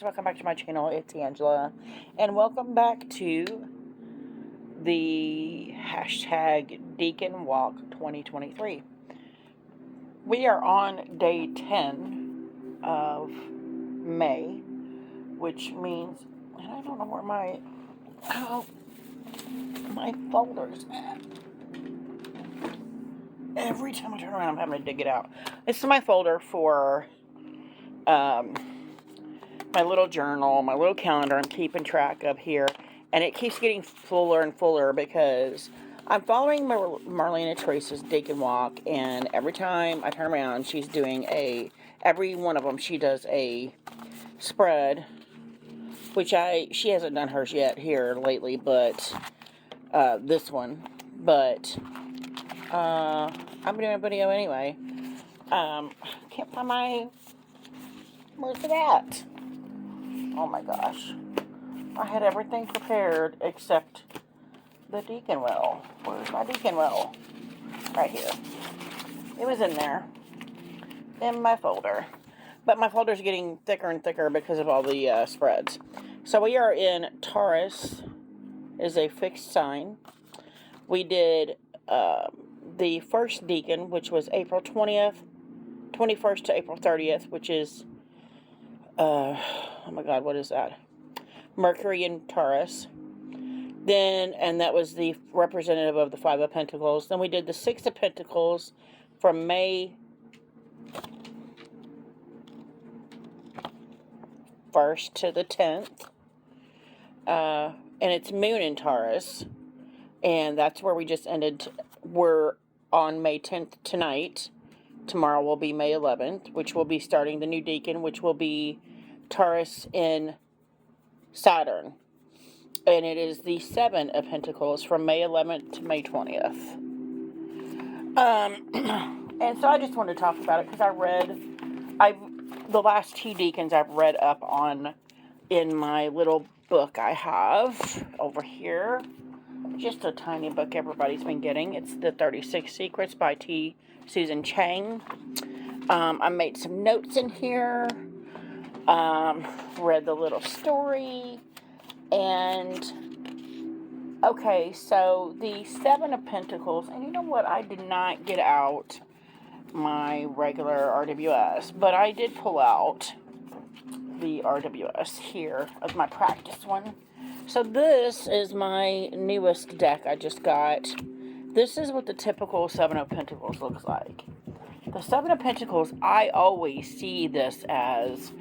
welcome back to my channel. It's Angela, and welcome back to the hashtag Decan Walk 2023. We are on day 10 of May, which means, and I don't know where my folder's at. Every time I turn around, I'm having to dig it out. This is my folder for my little journal, my little calendar I'm keeping track of here, and it keeps getting fuller and fuller because I'm following Marlena Teresa's Decan Walk, and every time I turn around, she's doing every one of them, she does a spread, which she hasn't done hers yet here lately, but this one, but I'm doing a video anyway. Can't find where's it at? Oh my gosh. I had everything prepared except the Decan wheel. Where's my Decan wheel? Right here. It was in there. In my folder. But my folder's getting thicker and thicker because of all the spreads. So we are in Taurus is a fixed sign. We did the first Decan, which was April 20th, 21st to April 30th, which is oh my god, what is that? Mercury in Taurus. Then, and that was the representative of the Five of Pentacles. Then we did the Six of Pentacles from May 1st to the 10th. And it's Moon in Taurus. And that's where we just ended. We're on May 10th tonight. Tomorrow will be May 11th, which will be starting the new Decan, which will be Taurus in Saturn. And it is the Seven of Pentacles from May 11th to May 20th. And so I just wanted to talk about it because the last two Decans I've read up on in my little book I have over here. Just a tiny book everybody's been getting. It's the 36 Secrets by Susan Chang. I made some notes in here. Read the little story. And, okay, so the Seven of Pentacles, and you know what, I did not get out my regular RWS, but I did pull out the RWS here as my practice one. So this is my newest deck I just got. This is what the typical Seven of Pentacles looks like. The Seven of Pentacles, I always see this as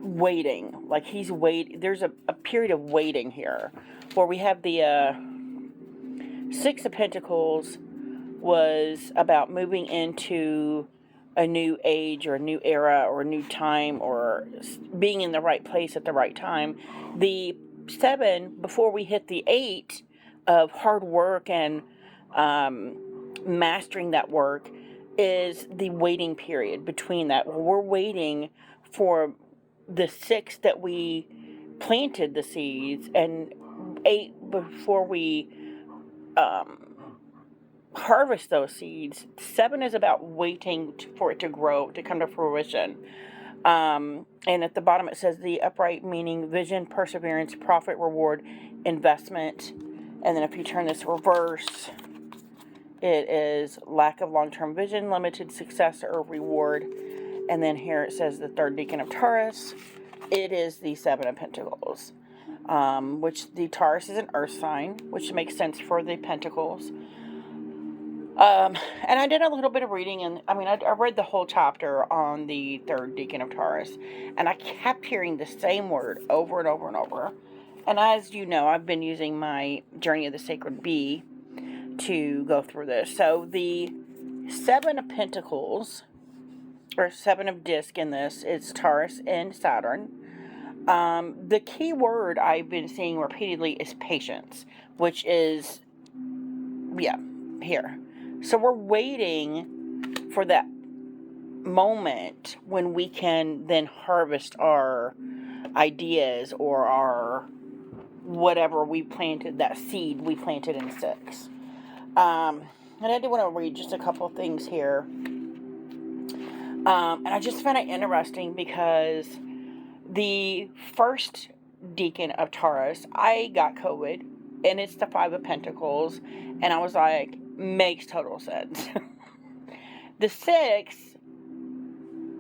waiting. Like there's a period of waiting here where we have the Six of Pentacles was about moving into a new age or a new era or a new time or being in the right place at the right time. The Seven, before we hit the Eight of hard work and mastering that work, is the waiting period between that. We're waiting for the Six that we planted the seeds, and Eight before we harvest those seeds. Seven is about waiting for it to grow, to come to fruition. And at the bottom it says the upright, meaning vision, perseverance, profit, reward, investment. And then if you turn this reverse, it is lack of long-term vision, limited success or reward. And then here it says the third Decan of Taurus. It is the Seven of Pentacles, which the Taurus is an earth sign, which makes sense for the Pentacles. And I did a little bit of reading, and I read the whole chapter on the third Decan of Taurus, and I kept hearing the same word over and over and over. And as you know, I've been using my Journey of the Sacred Bee to go through this. So the Seven of Pentacles, or Seven of Disc in this, is Taurus and Saturn. The key word I've been seeing repeatedly is patience, which is, here. So we're waiting for that moment when we can then harvest our ideas or our whatever we planted, that seed we planted in Six. And I do want to read just a couple of things here. And I just found it interesting because the first decan of Taurus, I got COVID, and it's the Five of Pentacles, and I was like, makes total sense. The six,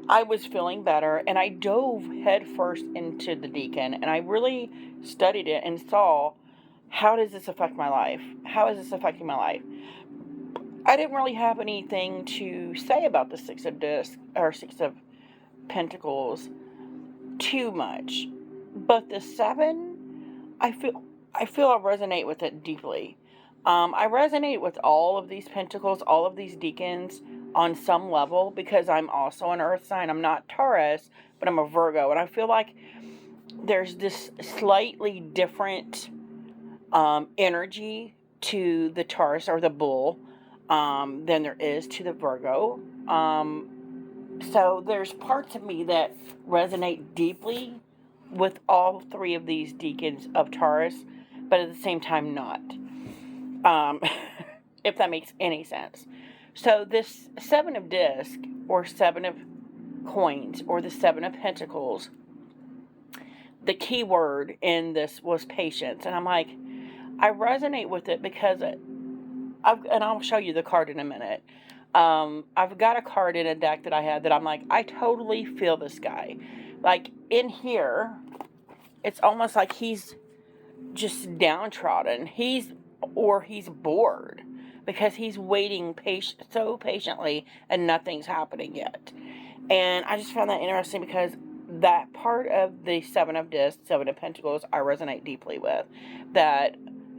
I was feeling better, and I dove headfirst into the decan, and I really studied it and saw, how does this affect my life? How is this affecting my life? I didn't really have anything to say about the Six of Pentacles too much, but the seven, I feel I resonate with it deeply. I resonate with all of these pentacles, all of these decans on some level, because I'm also an earth sign. I'm not Taurus, but I'm a Virgo, and I feel like there's this slightly different energy to the Taurus or the bull than there is to the Virgo. So there's parts of me that resonate deeply with all three of these decans of Taurus, but at the same time not. If that makes any sense. So this Seven of Disc, or Seven of Coins, or the Seven of Pentacles, the key word in this was patience. And I'm like, I resonate with it because and I'll show you the card in a minute. I've got a card in a deck that I had that I'm like, I totally feel this guy. Like, in here, it's almost like he's just downtrodden. He's bored because he's waiting so patiently and nothing's happening yet. And I just found that interesting because that part of the Seven of Discs, Seven of Pentacles, I resonate deeply with. That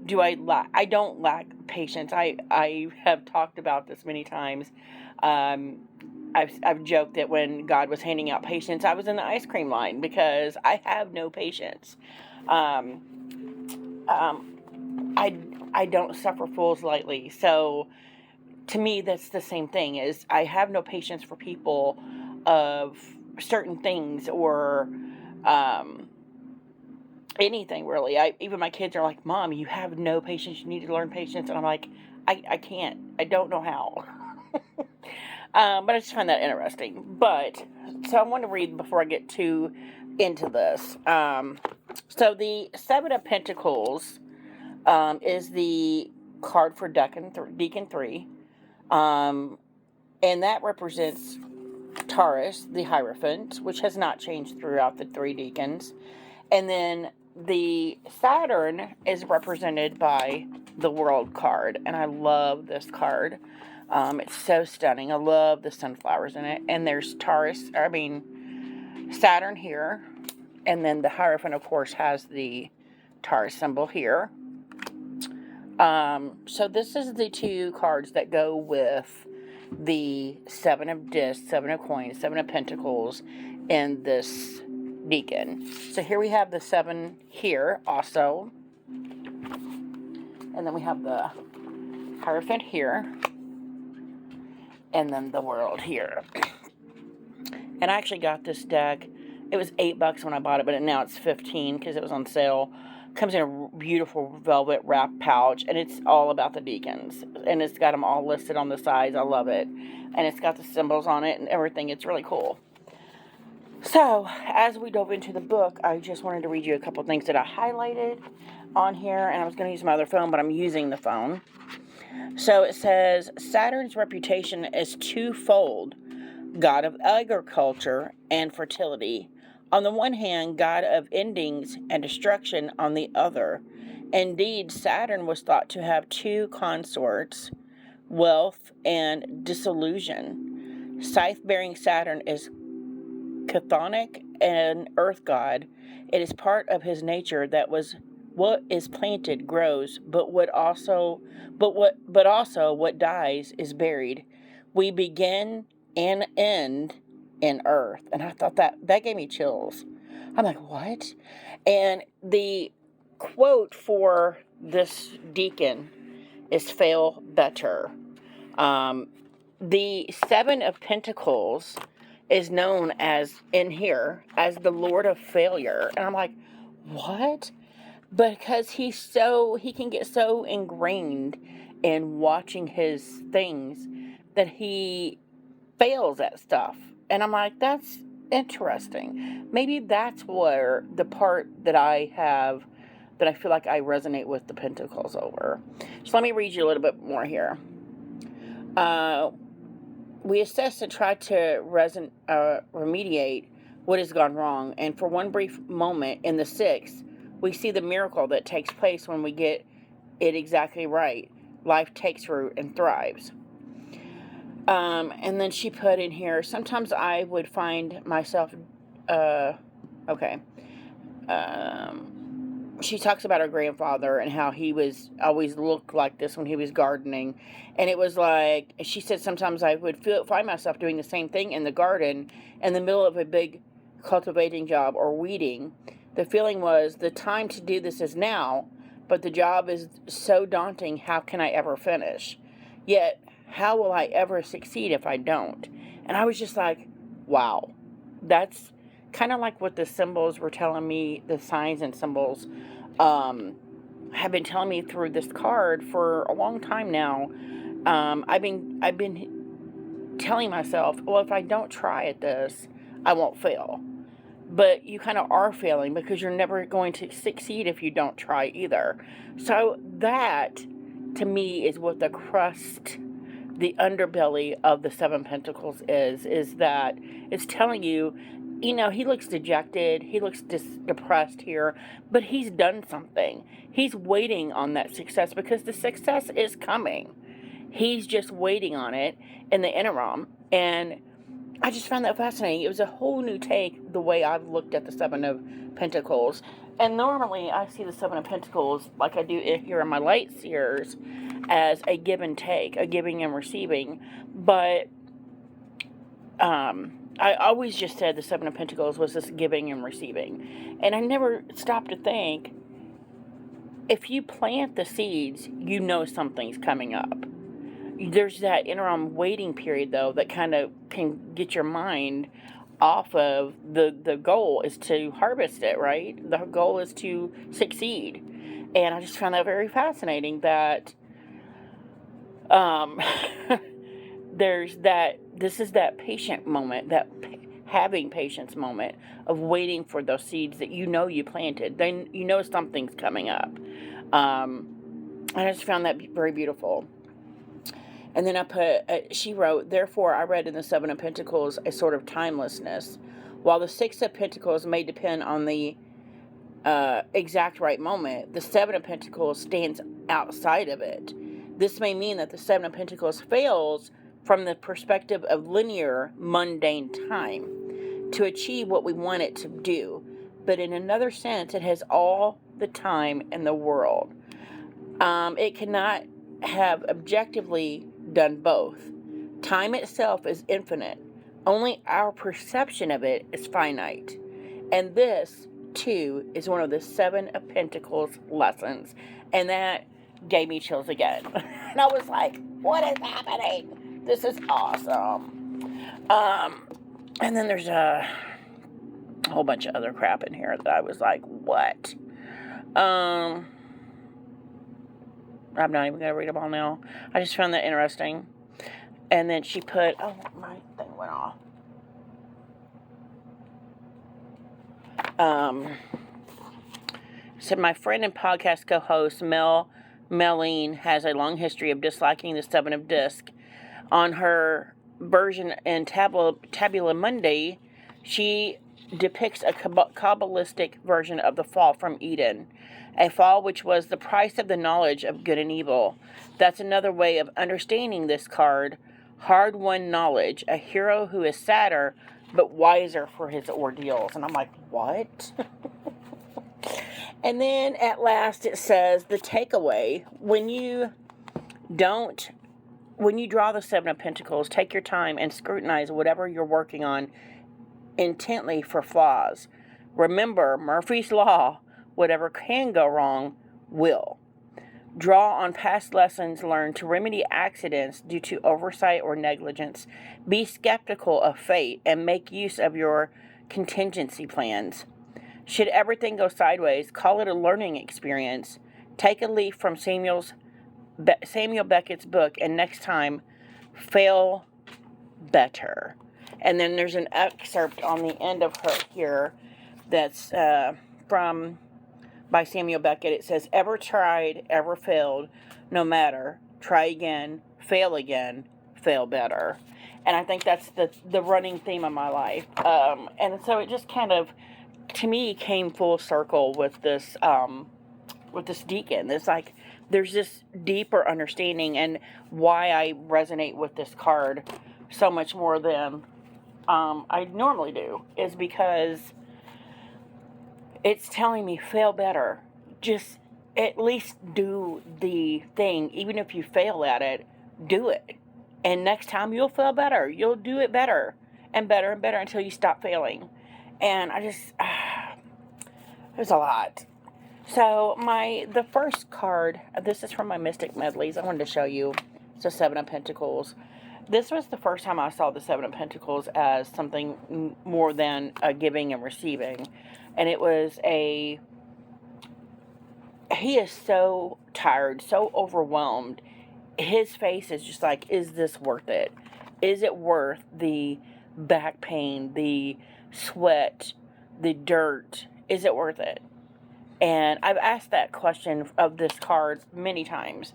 I don't lack patience. I have talked about this many times. I've joked that when God was handing out patience, I was in the ice cream line because I have no patience. I don't suffer fools lightly. So to me, that's the same thing. Is I have no patience for people of certain things or anything really. Even my kids are like, Mom, you have no patience. You need to learn patience. And I'm like, I can't. I don't know how. But I just find that interesting. But so I want to read before I get too into this. So the Seven of Pentacles is the card for Decan 3. And that represents Taurus, the Hierophant, which has not changed throughout the three decans. And then the Saturn is represented by the World card. And I love this card. It's so stunning. I love the sunflowers in it. And there's Saturn here. And then the Hierophant, of course, has the Taurus symbol here. So this is the two cards that go with the Seven of Discs, Seven of Coins, Seven of Pentacles in this decan. So here we have the seven here also. And then we have the Hierophant here. And then the World here. And I actually got this deck. It was $8 when I bought it, but now it's $15 because it was on sale. Comes in a beautiful velvet wrap pouch, and it's all about the decans. And it's got them all listed on the sides. I love it. And it's got the symbols on it and everything. It's really cool. So, as we dove into the book, I just wanted to read you a couple things that I highlighted on here. And I was going to use my other phone, but I'm using the phone. So it says, Saturn's reputation is twofold. God of agriculture and fertility. On the one hand, God of endings and destruction on the other. Indeed, Saturn was thought to have two consorts, wealth and disillusion. Scythe-bearing Saturn is chthonic and earth god. It is part of his nature that was what is planted grows, but also what dies is buried. We begin and end in earth. And I thought that gave me chills. I'm like, what? And the quote for this decan is fail better. The Seven of Pentacles is known as, in here, as the Lord of Failure. And I'm like, what? Because he can get so ingrained and watching his things that he fails at stuff. And I'm like, that's interesting. Maybe that's where the part that I have that I feel like I resonate with the Pentacles over. So let me read you a little bit more here. We assess and try to remediate what has gone wrong. And for one brief moment in the sixth, we see the miracle that takes place when we get it exactly right. Life takes root and thrives. And then she put in here, sometimes I would find myself, she talks about her grandfather and how he was always looked like this when he was gardening. And it was like, she said, sometimes I would find myself doing the same thing in the garden in the middle of a big cultivating job or weeding. The feeling was, the time to do this is now, but the job is so daunting, how can I ever finish? Yet, how will I ever succeed if I don't? And I was just like, wow, that's kind of like what the symbols were telling me, the signs and symbols have been telling me through this card for a long time now. I've been telling myself, well, if I don't try at this, I won't fail. But you kind of are failing because you're never going to succeed if you don't try either. So that, to me, is what the crust, the underbelly of the Seven Pentacles is that it's telling you, he looks dejected, he looks depressed here, but he's done something. He's waiting on that success because the success is coming. He's just waiting on it in the interim. And I just found that fascinating. It was a whole new take, the way I've looked at the Seven of Pentacles. And normally I see the Seven of Pentacles, like I do here in my light seers, as a give and take, a giving and receiving. But I always just said the Seven of Pentacles was this giving and receiving. And I never stopped to think, if you plant the seeds, something's coming up. There's that interim waiting period, though, that kind of can get your mind off of the goal is to harvest it, right? The goal is to succeed. And I just found that very fascinating that this is that patient moment, that having patience moment of waiting for those seeds that you planted. Then something's coming up. I just found that very beautiful. And then I put, she wrote, therefore I read in the Seven of Pentacles a sort of timelessness. While the Six of Pentacles may depend on the exact right moment, the Seven of Pentacles stands outside of it. This may mean that the Seven of Pentacles fails from the perspective of linear, mundane time to achieve what we want it to do. But in another sense, it has all the time in the world. It cannot have objectively done both. Time itself is infinite. Only our perception of it is finite. And this, too, is one of the Seven of Pentacles lessons. And that gave me chills again. And I was like, what is happening? This is awesome. And then there's a whole bunch of other crap in here that I was like, what? I'm not even going to read them all now. I just found that interesting. And then she put, oh, my thing went off. Said, my friend and podcast co-host Melline has a long history of disliking the Seven of Disc. On her version in Tabula Mundi, she depicts a Kabbalistic version of the fall from Eden. A fall which was the price of the knowledge of good and evil. That's another way of understanding this card. Hard-won knowledge. A hero who is sadder but wiser for his ordeals. And I'm like, what? And then at last it says, the takeaway. When you draw the Seven of Pentacles, take your time and scrutinize whatever you're working on intently for flaws. Remember Murphy's Law. Whatever can go wrong will. Draw on past lessons learned to remedy accidents due to oversight or negligence. Be skeptical of fate and make use of your contingency plans. Should everything go sideways, call it a learning experience. Take a leaf from Samuel's Samuel Beckett's book, and next time, fail better. And then there's an excerpt on the end of her here that's from by Samuel Beckett. It says, "Ever tried, ever failed, no matter, try again, fail better." And I think that's the running theme of my life. And so it just kind of, to me, came full circle with this deacon. It's like there's this deeper understanding, and why I resonate with this card so much more than I normally do is because it's telling me fail better. Just at least do the thing. Even if you fail at it, do it. And next time you'll fail better. You'll do it better and better and better until you stop failing. And I just, there's a lot. So the first card, this is from my Mystic Medleys. I wanted to show you. It's a Seven of Pentacles. This was the first time I saw the Seven of Pentacles as something more than a giving and receiving. And it was he is so tired, so overwhelmed. His face is just like, is this worth it? Is it worth the back pain, the sweat, the dirt? Is it worth it? And I've asked that question of this card many times.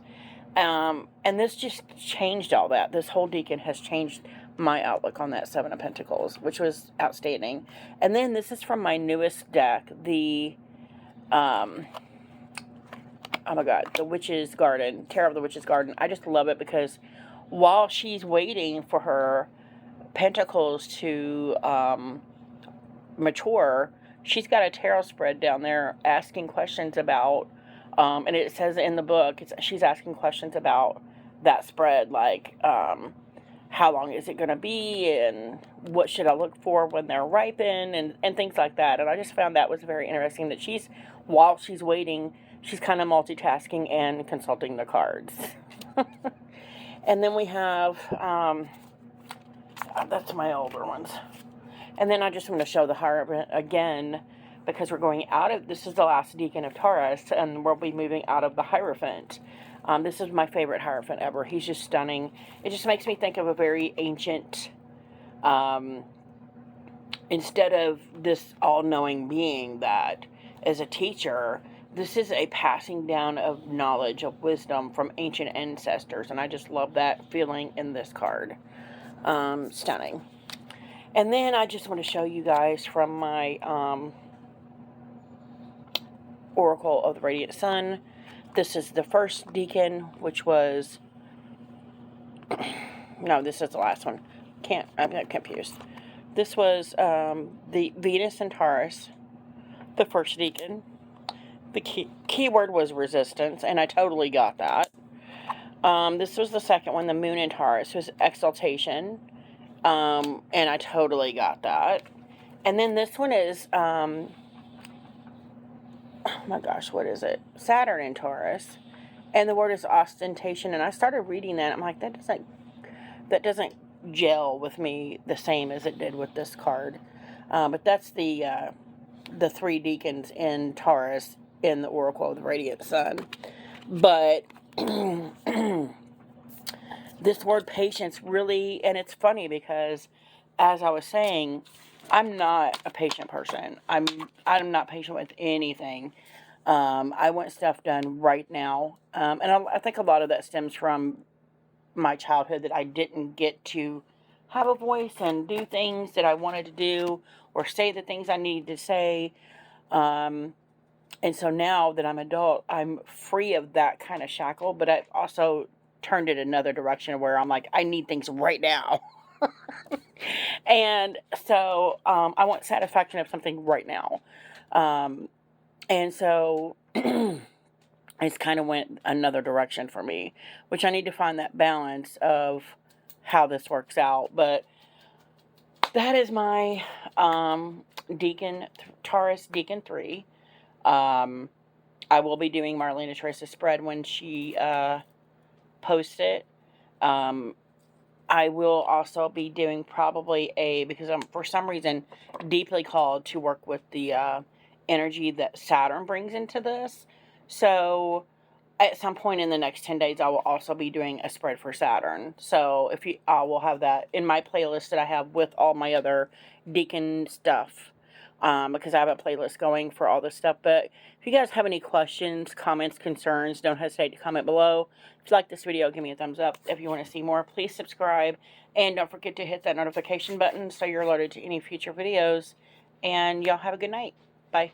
And this just changed all that. This whole deacon has changed my outlook on that Seven of Pentacles, which was outstanding. And then this is from my newest deck, the, oh my God, the Witch's Garden, Tarot of the Witch's Garden. I just love it because while she's waiting for her pentacles to mature, she's got a tarot spread down there asking questions about, and it says in the book, she's asking questions about that spread, like, how long is it going to be, and what should I look for when they're ripened, and things like that. And I just found that was very interesting, that while she's waiting, she's kind of multitasking and consulting the cards. And then we have, that's my older ones. And then I just want to show the Hierophant again, because we're going out of, this is the last deacon of Taurus, and we'll be moving out of the Hierophant. This is my favorite Hierophant ever. He's just stunning. It just makes me think of a very ancient, instead of this all-knowing being that is a teacher, this is a passing down of knowledge, of wisdom from ancient ancestors. And I just love that feeling in this card. Stunning. And then I just want to show you guys from my Oracle of the Radiant Sun. This is the first deacon, which was, no, this is the last one. I'm confused. This was the Venus and Taurus, the first deacon. The keyword was resistance, and I totally got that. This was the second one, the Moon and Taurus, was exaltation, and I totally got that. And then this one is, oh my gosh, what is it? Saturn in Taurus, and the word is ostentation. And I started reading that, I'm like, that doesn't gel with me the same as it did with this card. But that's the three deacons in Taurus in the Oracle of the Radiant Sun. But this word patience really, and it's funny because, as I was saying, I'm not a patient person. I'm not patient with anything. I want stuff done right now. And I think a lot of that stems from my childhood, that I didn't get to have a voice and do things that I wanted to do, or say the things I needed to say. And so now that I'm adult, I'm free of that kind of shackle, but I've also turned it another direction where I'm like, I need things right now. And so I want satisfaction of something right now. And so it's kind of went another direction for me, which I need to find that balance of how this works out. But that is my Taurus Deacon 3. I will be doing Marlena Trace's spread when she posts it. I will also be doing probably because I'm, for some reason, deeply called to work with the energy that Saturn brings into this. So at some point in the next 10 days, I will also be doing a spread for Saturn. So if you, I will have that in my playlist that I have with all my other Decan stuff. Because I have a playlist going for all this stuff. But if you guys have any questions, comments, concerns, don't hesitate to comment below. If you like this video, give me a thumbs up. If you want to see more, please subscribe. And don't forget to hit that notification button so you're alerted to any future videos. And y'all have a good night. Bye.